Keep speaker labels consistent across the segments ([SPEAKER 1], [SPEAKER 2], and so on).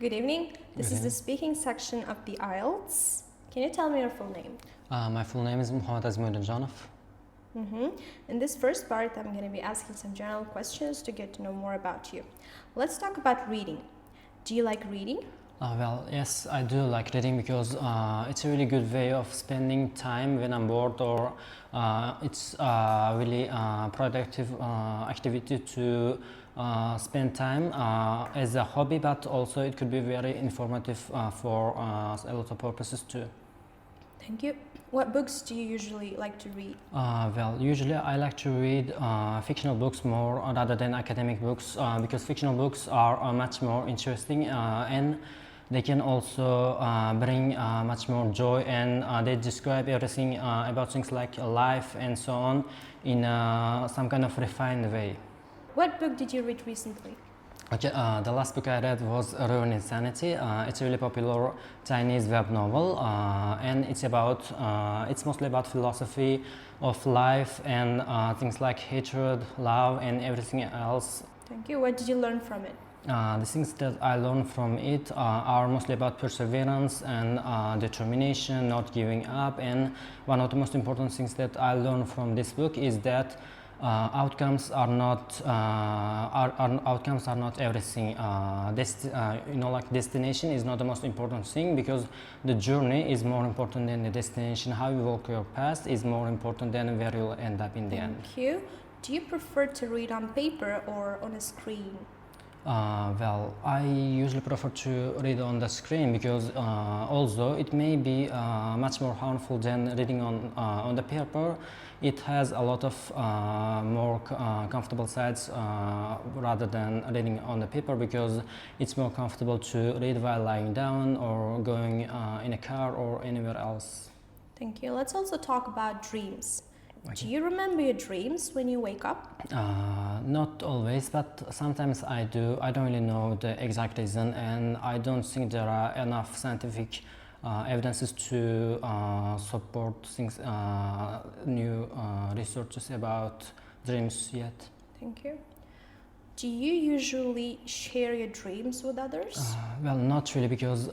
[SPEAKER 1] Good evening. This is the speaking section of the IELTS. Can you tell me your full name?
[SPEAKER 2] My full name is Muhammadaziz ydinjonov.
[SPEAKER 1] In this first part, I'm going to be asking some general questions to get to know more about you. Let's talk about reading. Do you like reading?
[SPEAKER 2] Well, yes, I do like reading because it's a really good way of spending time when I'm bored, or it's a really productive activity to spend time as a hobby, but also it could be very informative for a lot of purposes too.
[SPEAKER 1] Thank you. What books do you usually like to read?
[SPEAKER 2] Well, usually I like to read fictional books more rather than academic books because fictional books are much more interesting and they can also bring much more joy, and they describe everything about things like life and so on in some kind of refined way.
[SPEAKER 1] What book did you read recently?
[SPEAKER 2] Okay, the last book I read was Jarayoni. It's a really popular Chinese web novel, and it's mostly about philosophy of life and things like hatred, love, and everything else.
[SPEAKER 1] Thank you. What did you learn from it?
[SPEAKER 2] The things that I learned from it are mostly about perseverance and determination, not giving up. And one of the most important things that I learned from this book is that outcomes are not everything. Like destination is not the most important thing, because the journey is more important than the destination. How you walk your path is more important than where you'll end up in the end.
[SPEAKER 1] Thank you. Do you prefer to read on paper or on a screen?
[SPEAKER 2] Well, I usually prefer to read on the screen because although it may be much more harmful than reading on the paper, it has a lot of more comfortable sides rather than reading on the paper, because it's more comfortable to read while lying down or going in a car or anywhere else.
[SPEAKER 1] Thank you. Let's also talk about dreams.
[SPEAKER 2] Okay.
[SPEAKER 1] Do you remember your dreams when you wake up?
[SPEAKER 2] Not always, but sometimes I do. I don't really know the exact reason, and I don't think there are enough scientific evidences to support new researches about dreams yet.
[SPEAKER 1] Thank you. Do you usually share your dreams with others?
[SPEAKER 2] Well, not really, because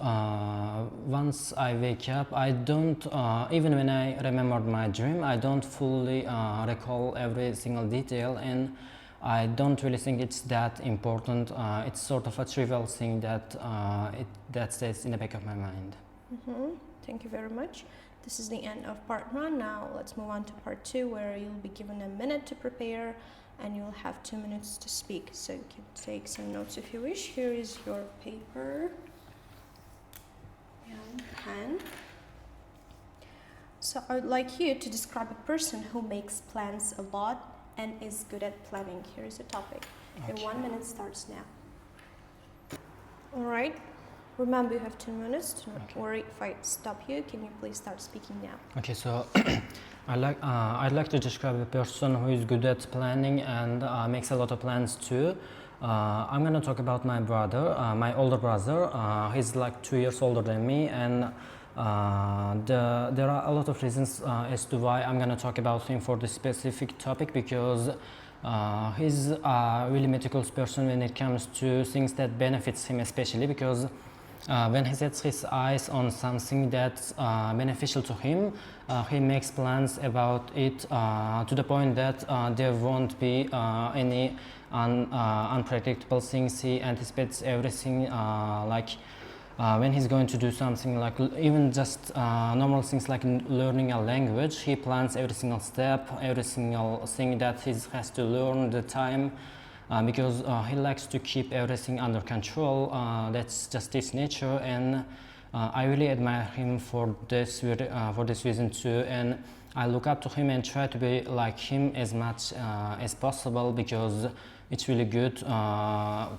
[SPEAKER 2] once I wake up, I don't, even when I remembered my dream, I don't fully recall every single detail, and I don't really think it's that important. It's sort of a trivial thing that stays in the back of my mind.
[SPEAKER 1] Thank you very much. This is the end of part 1. Now let's move on to part 2, where you'll be given a minute to prepare and you'll have 2 minutes to speak. So you can take some notes if you wish. Here is your paper and pen. So I would like you to describe a person who makes plans a lot and is good at planning. Here is the topic.
[SPEAKER 2] Okay.
[SPEAKER 1] Your 1 minute starts now. All right. Remember, you have 2 minutes. Do not worry if I stop you. Can you please start speaking now?
[SPEAKER 2] Okay, so I'd like to describe a person who is good at planning and makes a lot of plans too. I'm gonna talk about my brother, my older brother. He's like 2 years older than me, and there are a lot of reasons as to why I'm gonna talk about him for this specific topic, because he's a really meticulous person when it comes to things that benefits him, especially because when he sets his eyes on something that's beneficial to him, he makes plans about it to the point that there won't be any unpredictable things. He anticipates everything, when he's going to do something, like even just normal things like learning a language. He plans every single step, every single thing that he has to learn, the time. Because he likes to keep everything under control. That's just his nature, and I really admire him for this reason too. And I look up to him and try to be like him as much as possible, because it's really good to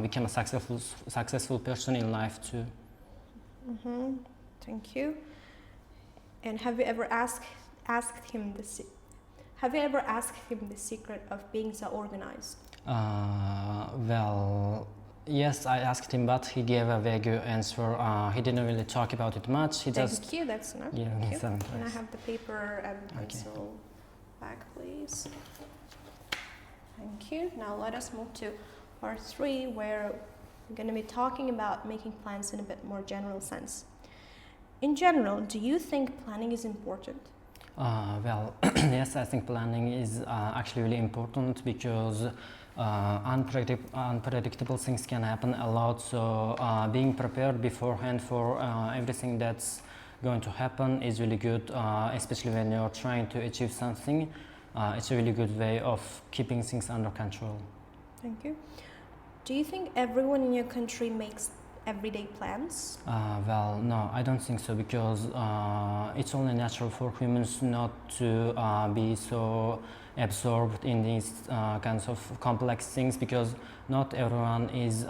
[SPEAKER 2] become a successful person in life too.
[SPEAKER 1] Thank you. And have you ever asked him this? Have you ever asked him the secret of being so organized?
[SPEAKER 2] Well, yes, I asked him, but he gave a vague answer. He didn't really talk about it much.
[SPEAKER 1] Thank you, that's enough.
[SPEAKER 2] Yeah,
[SPEAKER 1] Thank you. Can I have the paper and pencil back, please? Thank you. Now let us move to part 3, where We're going to be talking about making plans in a bit more general sense. In general, do you think planning is important?
[SPEAKER 2] Well, yes, I think planning is actually really important because unpredictable things can happen a lot. So being prepared beforehand for everything that's going to happen is really good, especially when you're trying to achieve something. It's a really good way of keeping things under control.
[SPEAKER 1] Thank you. Do you think everyone in your country makes everyday plans?
[SPEAKER 2] Well, no, I don't think so because it's only natural for humans not to be so absorbed in these kinds of complex things because not everyone is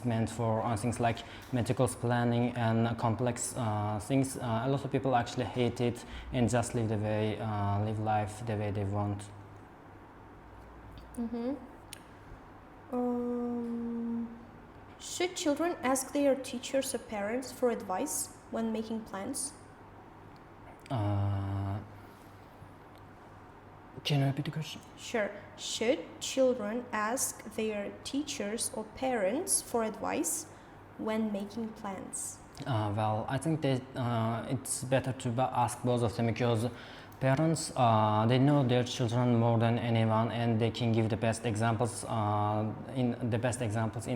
[SPEAKER 2] meant for things like meticulous planning and complex things. A lot of people actually hate it and just live life the way they want.
[SPEAKER 1] Mm-hmm. Should children ask their teachers or parents for advice when making plans?
[SPEAKER 2] Can you repeat the question?
[SPEAKER 1] Sure. Should children ask their teachers or parents for advice when making plans?
[SPEAKER 2] Well, I think that it's better to ask both of them because parents, they know their children more than anyone and they can give the best examples in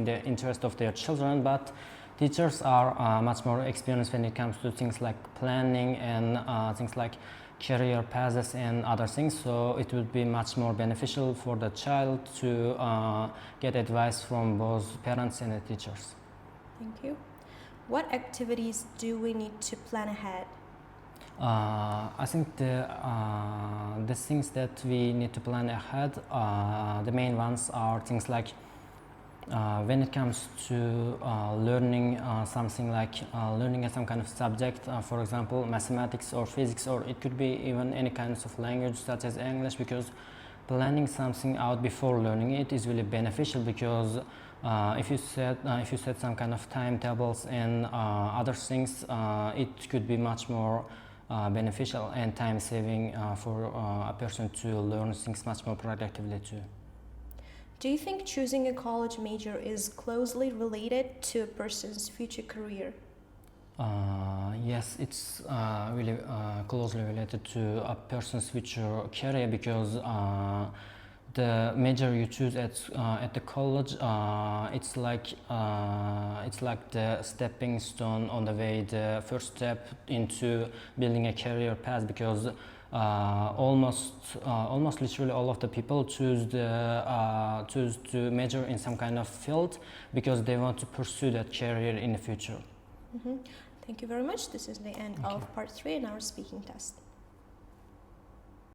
[SPEAKER 2] the interest of their children, but teachers are much more experienced when it comes to things like planning and things like career paths and other things, so it would be much more beneficial for the child to get advice from both parents and the teachers.
[SPEAKER 1] Thank you. What activities do we need to plan ahead?
[SPEAKER 2] I think the things that we need to plan ahead, the main ones are things like when it comes to learning something like learning some kind of subject, for example mathematics or physics, or it could be even any kinds of language such as English, because planning something out before learning it is really beneficial because if you set some kind of timetables and other things, it could be much more beneficial and time saving for a person to learn things much more productively too.
[SPEAKER 1] Do you think choosing a college major is closely related to a person's future career?
[SPEAKER 2] Yes, it's really closely related to a person's future career because the major you choose at the college, it's like the stepping stone on the way, the first step into building a career path, because almost literally all of the people choose to major in some kind of field because they want to pursue that career in the future.
[SPEAKER 1] Mm-hmm. Thank you very much. This is the end of part 3 in our speaking test.